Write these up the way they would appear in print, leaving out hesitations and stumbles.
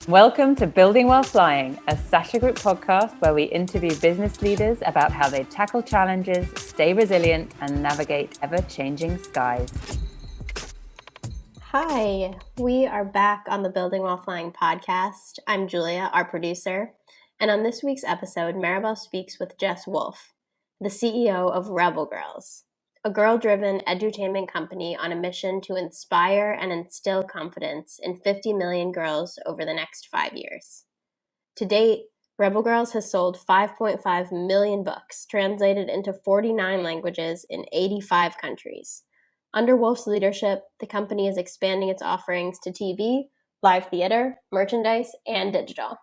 Welcome to Building While Flying, a Sasha Group podcast where we interview business leaders about how they tackle challenges, stay resilient, and navigate ever-changing skies. Hi, we are back on the Building While Flying podcast. I'm Julia, our producer, and on this week's episode, Maribel speaks with Jes Wolfe, the CEO of Rebel Girls, a girl-driven edutainment company on a mission to inspire and instill confidence in 50 million girls over the next 5 years. To date, Rebel Girls has sold 5.5 million books, translated into 49 languages in 85 countries. Under Wolfe's leadership, the company is expanding its offerings to TV, live theater, merchandise, and digital.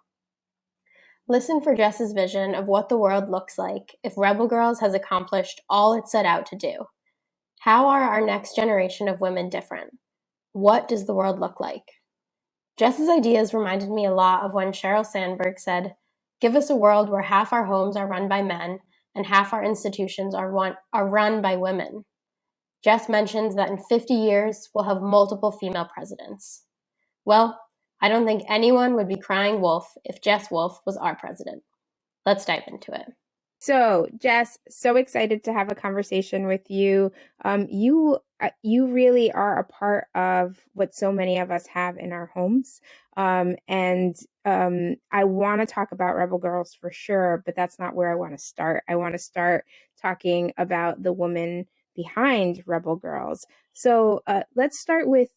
Listen for Jes's vision of what the world looks like if Rebel Girls has accomplished all it set out to do. How are our next generation of women different? What does the world look like? Jes's ideas reminded me a lot of when Sheryl Sandberg said, "Give us a world where half our homes are run by men and half our institutions are run by women." Jes mentions that in 50 years, we'll have multiple female presidents. Well, I don't think anyone would be crying wolf if Jes Wolfe was our president. Let's dive into it. So, Jes, so excited to have a conversation with you. You really are a part of what so many of us have in our homes. And I want to talk about Rebel Girls for sure, but that's not where I want to start. I want to start talking about the woman behind Rebel Girls. So let's start with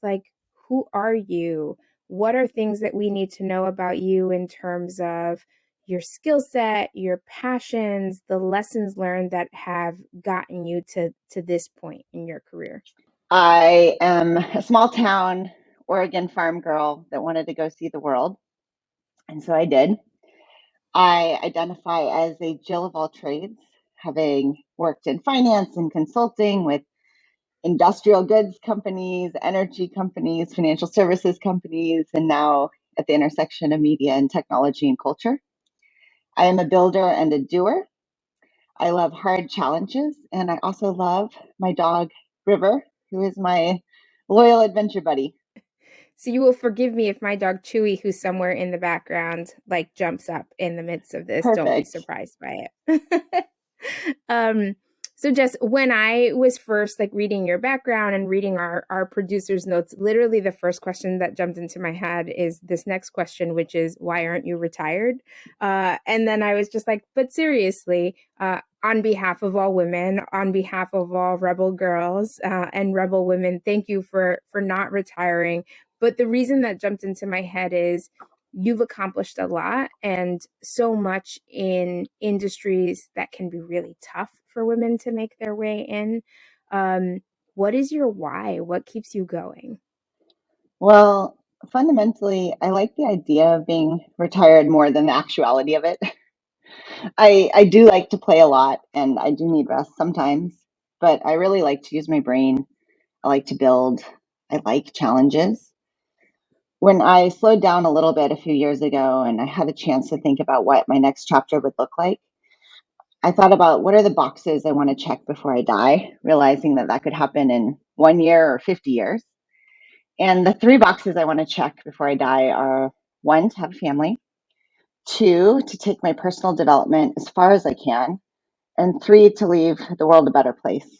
who are you? What are things that we need to know about you in terms of your skill set, your passions, the lessons learned that have gotten you to this point in your career? I am a small town Oregon farm girl that wanted to go see the world. And so I did. I identify as a Jill of all trades, having worked in finance and consulting with industrial goods companies, energy companies, financial services companies, and now at the intersection of media and technology and culture. I am a builder and a doer. I love hard challenges, and I also love my dog, River, who is my loyal adventure buddy. So you will forgive me if my dog Chewy, who's somewhere in the background, jumps up in the midst of this. Perfect. Don't be surprised by it. So Jes, when I was first reading your background and reading our producer's notes, literally the first question that jumped into my head is this next question, which is, why aren't you retired? And then I was just but seriously, on behalf of all women, on behalf of all Rebel Girls and Rebel women, thank you for not retiring. But the reason that jumped into my head is you've accomplished a lot, and so much in industries that can be really tough for women to make their way in. What is your why? What keeps you going? Well, fundamentally, I like the idea of being retired more than the actuality of it. I do like to play a lot, and I do need rest sometimes, but I really like to use my brain. I like to build. I like challenges. When I slowed down a little bit a few years ago and I had a chance to think about what my next chapter would look like, I thought about what are the boxes I want to check before I die, realizing that that could happen in 1 year or 50 years. And the 3 boxes I want to check before I die are 1, to have a family, 2, to take my personal development as far as I can, and 3, to leave the world a better place.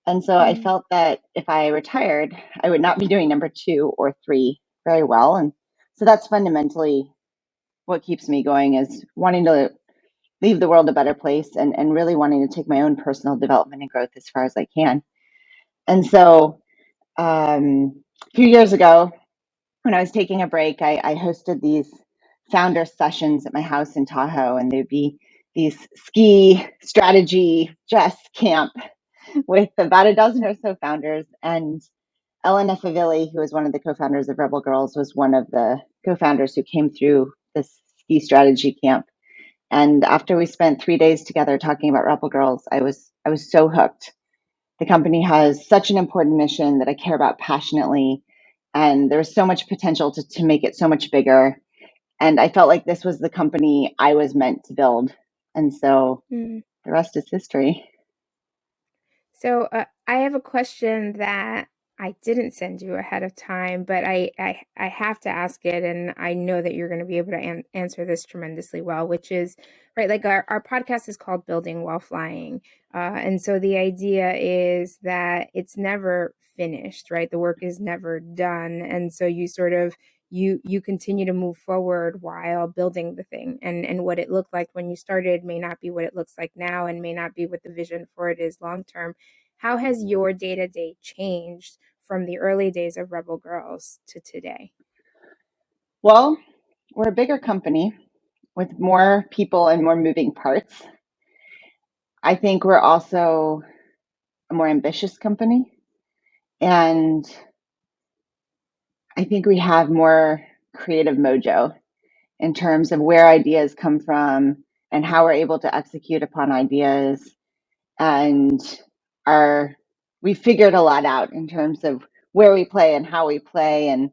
And so I felt that if I retired, I would not be doing number 2 or 3 very well. And so that's fundamentally what keeps me going, is wanting to leave the world a better place and really wanting to take my own personal development and growth as far as I can. And so a few years ago, when I was taking a break, I hosted these founder sessions at my house in Tahoe, and there'd be these ski strategy Jes camp with about a dozen or so founders. And Ellen Favilli, who was one of the co-founders of Rebel Girls, was one of the co-founders who came through this ski strategy camp. And after we spent 3 days together talking about Rebel Girls, I was so hooked. The company has such an important mission that I care about passionately, and there's so much potential to make it so much bigger. And I felt like this was the company I was meant to build. And so the rest is history. So I have a question that I didn't send you ahead of time, but I have to ask it, and I know that you're going to be able to answer this tremendously well, which is, right, like our podcast is called Building While Flying. And so the idea is that it's never finished, right? The work is never done. And so you sort of, you continue to move forward while building the thing, and what it looked like when you started may not be what it looks like now, and may not be what the vision for it is long term. How has your day-to-day changed from the early days of Rebel Girls to today? Well, we're a bigger company with more people and more moving parts. I think we're also a more ambitious company, and I think we have more creative mojo in terms of where ideas come from and how we're able to execute upon ideas. And we figured a lot out in terms of where we play and how we play and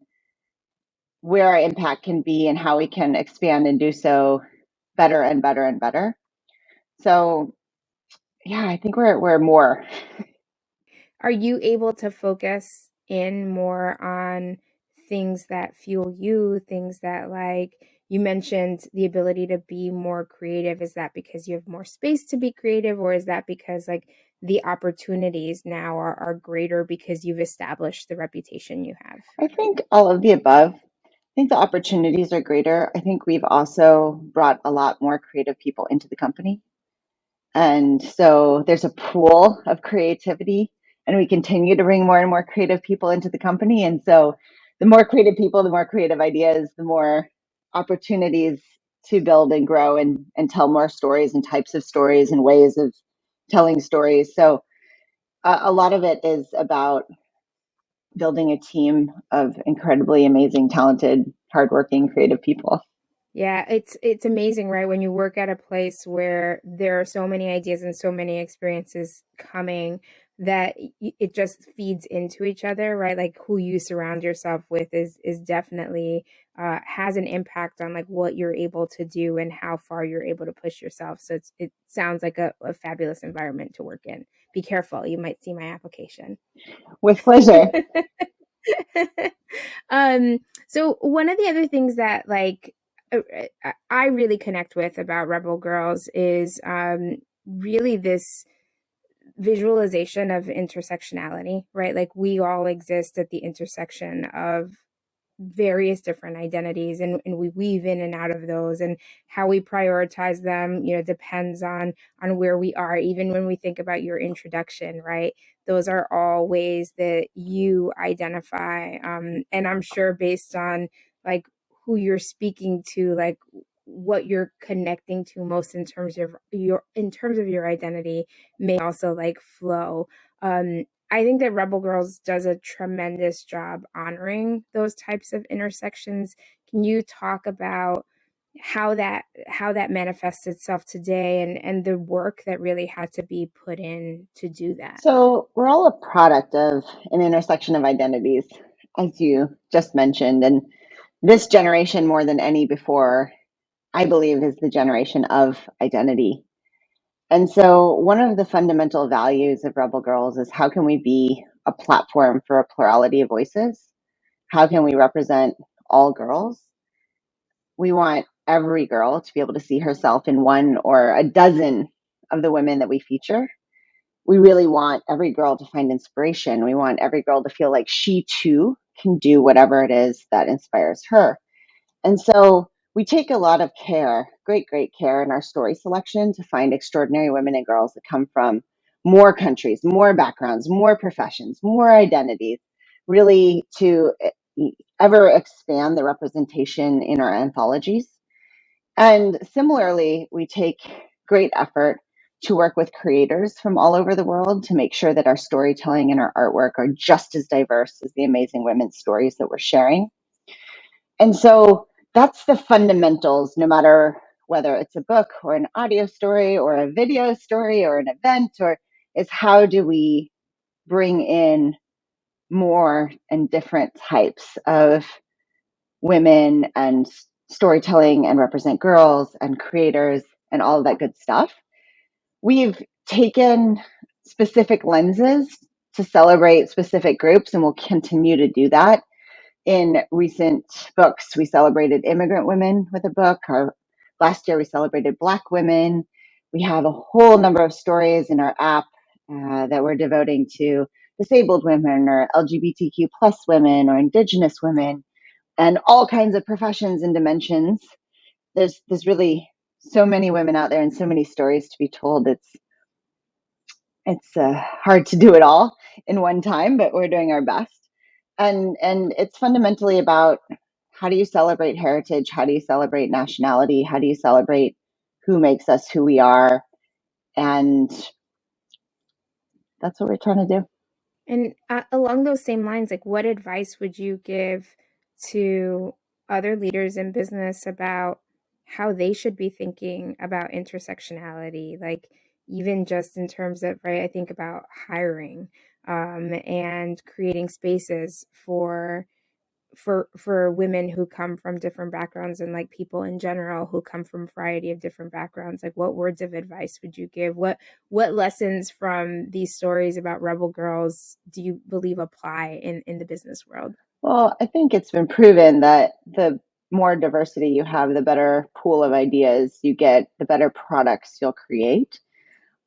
where our impact can be and how we can expand and do so better and better and better. So yeah, I think we're more. Are you able to focus in more on things that fuel you, things that, like you mentioned, the ability to be more creative? Is that because you have more space to be creative, or is that because like the opportunities now are greater because you've established the reputation you have? I think all of the above. I think the opportunities are greater. I think we've also brought a lot more creative people into the company. And so there's a pool of creativity, and we continue to bring more and more creative people into the company. And so the more creative people, the more creative ideas, the more opportunities to build and grow and tell more stories and types of stories and ways of telling stories. So a lot of it is about building a team of incredibly amazing, talented, hardworking, creative people. Yeah, it's amazing, right? When you work at a place where there are so many ideas and so many experiences coming, that it just feeds into each other, right? Like who you surround yourself with is definitely has an impact on like what you're able to do and how far you're able to push yourself. So it sounds like a fabulous environment to work in. Be careful, you might see my application. With pleasure. So one of the other things that like I really connect with about Rebel Girls is really this visualization of intersectionality, right? Like we all exist at the intersection of various different identities, and we weave in and out of those, and how we prioritize them, depends on where we are. Even when we think about your introduction, right, those are all ways that you identify, and I'm sure based on like who you're speaking to, like what you're connecting to most in terms of your identity may also like flow. I think that Rebel Girls does a tremendous job honoring those types of intersections. Can you talk about how that manifests itself today, and the work that really had to be put in to do that? So we're all a product of an intersection of identities, as you just mentioned. And this generation, more than any before, I believe, is the generation of identity. And so one of the fundamental values of Rebel Girls is how can we be a platform for a plurality of voices? How can we represent all girls? We want every girl to be able to see herself in one or a dozen of the women that we feature. We really want every girl to find inspiration. We want every girl to feel like she too can do whatever it is that inspires her. And so we take a lot of care, great care in our story selection to find extraordinary women and girls that come from more countries, more backgrounds, more professions, more identities, really to ever expand the representation in our anthologies. And similarly, we take great effort to work with creators from all over the world to make sure that our storytelling and our artwork are just as diverse as the amazing women's stories that we're sharing. And so that's the fundamentals, no matter whether it's a book or an audio story or a video story or an event, or is how do we bring in more and different types of women and storytelling and represent girls and creators and all of that good stuff. We've taken specific lenses to celebrate specific groups, and we'll continue to do that. In recent books, we celebrated immigrant women with a book. Last year, we celebrated Black women. We have a whole number of stories in our app that we're devoting to disabled women or LGBTQ plus women or Indigenous women and all kinds of professions and dimensions. There's really so many women out there and so many stories to be told. It's hard to do it all in one time, but we're doing our best. And it's fundamentally about how do you celebrate heritage? How do you celebrate nationality? How do you celebrate who makes us who we are? And that's what we're trying to do. And along those same lines, like what advice would you give to other leaders in business about how they should be thinking about intersectionality? Like even just in terms of, right, I think about hiring and creating spaces for women who come from different backgrounds and like people in general who come from a variety of different backgrounds. Like what words of advice would you give? What lessons from these stories about rebel girls do you believe apply in the business world? Well, I think it's been proven that the more diversity you have, the better pool of ideas you get, the better products you'll create.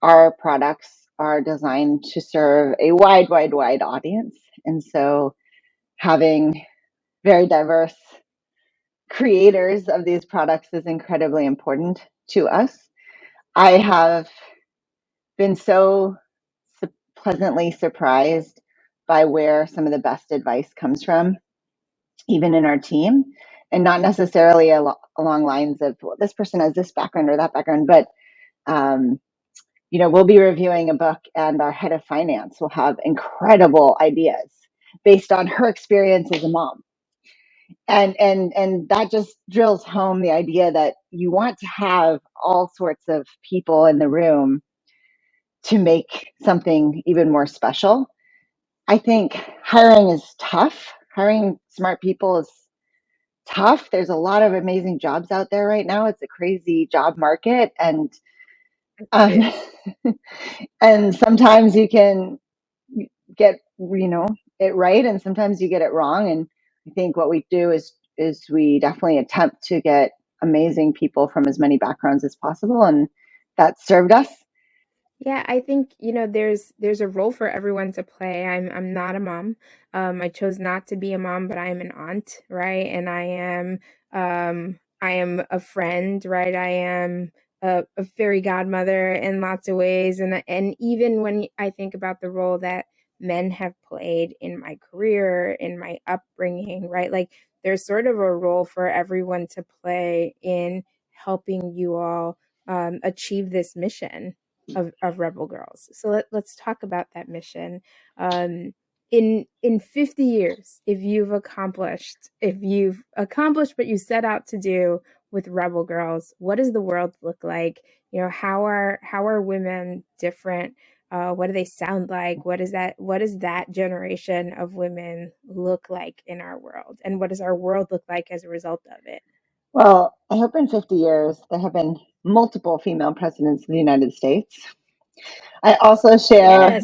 Our products are designed to serve a wide audience. And so having very diverse creators of these products is incredibly important to us. I have been so pleasantly surprised by where some of the best advice comes from, even in our team, and not necessarily along lines of, well, this person has this background or that background, but we'll be reviewing a book and our head of finance will have incredible ideas based on her experience as a mom. And that just drills home the idea that you want to have all sorts of people in the room to make something even more special. I think hiring is tough. Hiring smart people is tough. There's a lot of amazing jobs out there right now. It's a crazy job market, and and sometimes you can get it right, and sometimes you get it wrong. And I think what we do is we definitely attempt to get amazing people from as many backgrounds as possible, and that served us. Yeah, I think, there's a role for everyone to play. I'm not a mom. I chose not to be a mom, but I am an aunt, right? And I am a friend, right? I am a fairy godmother in lots of ways. And even when I think about the role that men have played in my career, in my upbringing, right? Like there's sort of a role for everyone to play in helping you all achieve this mission of Rebel Girls. So let's talk about that mission. In 50 years, if you've accomplished what you set out to do with Rebel Girls, what does the world look like? How are women different? What do they sound like? What does that generation of women look like in our world? And what does our world look like as a result of it? Well, I hope in 50 years there have been multiple female presidents of the United States. I also share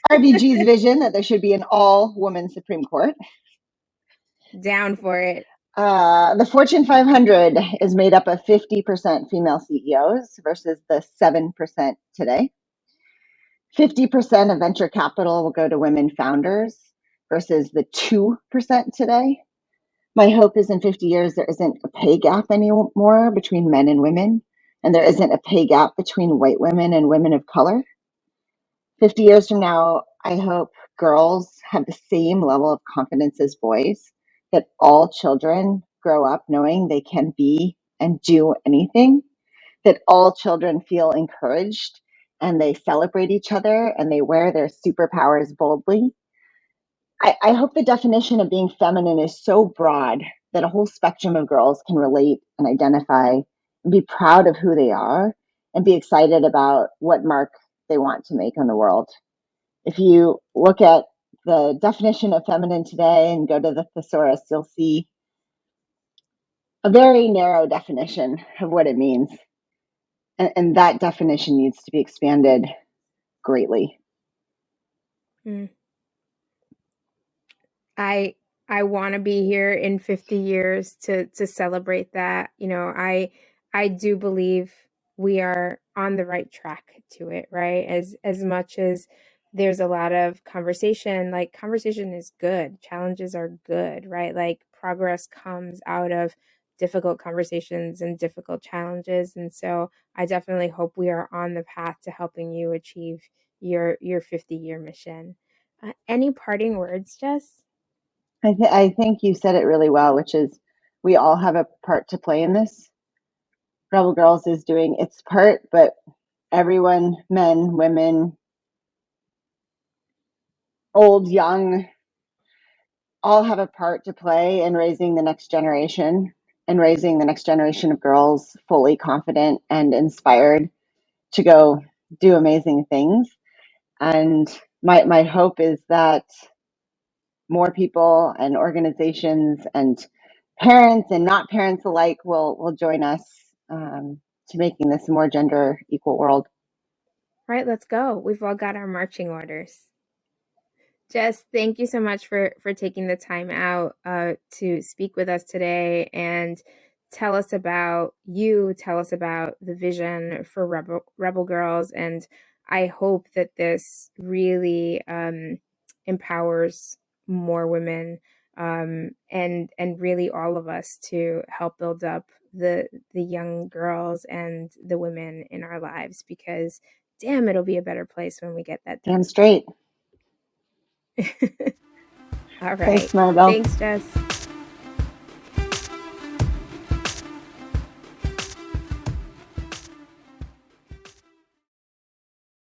RBG's vision that there should be an all-woman Supreme Court. Down for it. The Fortune 500 is made up of 50% female CEOs versus the 7% today. 50% of venture capital will go to women founders versus the 2% today. My hope is in 50 years, there isn't a pay gap anymore between men and women, and there isn't a pay gap between white women and women of color. 50 years from now, I hope girls have the same level of confidence as boys, that all children grow up knowing they can be and do anything, that all children feel encouraged and they celebrate each other and they wear their superpowers boldly. I hope the definition of being feminine is so broad that a whole spectrum of girls can relate and identify and be proud of who they are and be excited about what mark they want to make on the world. If you look at the definition of feminine today and go to the thesaurus, you'll see a very narrow definition of what it means. And that definition needs to be expanded greatly. I want to be here in 50 years to celebrate that. I do believe we are on the right track to it, right? As much as there's a lot of conversation, like conversation is good, challenges are good, right? Like progress comes out of difficult conversations and difficult challenges. And so I definitely hope we are on the path to helping you achieve your 50-year mission. Any parting words, Jess? I think you said it really well, which is we all have a part to play in this. Rebel Girls is doing its part, but everyone, men, women, old, young, all have a part to play in raising the next generation and raising the next generation of girls fully confident and inspired to go do amazing things. And my hope is that more people and organizations and parents and not parents alike will join us to making this a more gender equal world. Right, let's go. We've all got our marching orders. Jess, thank you so much for taking the time out to speak with us today and tell us about you, tell us about the vision for Rebel Girls. And I hope that this really empowers more women and really all of us to help build up the young girls and the women in our lives, because damn, it'll be a better place when we get that done. Damn straight. All right. Thanks, Maribel. Thanks, Jess.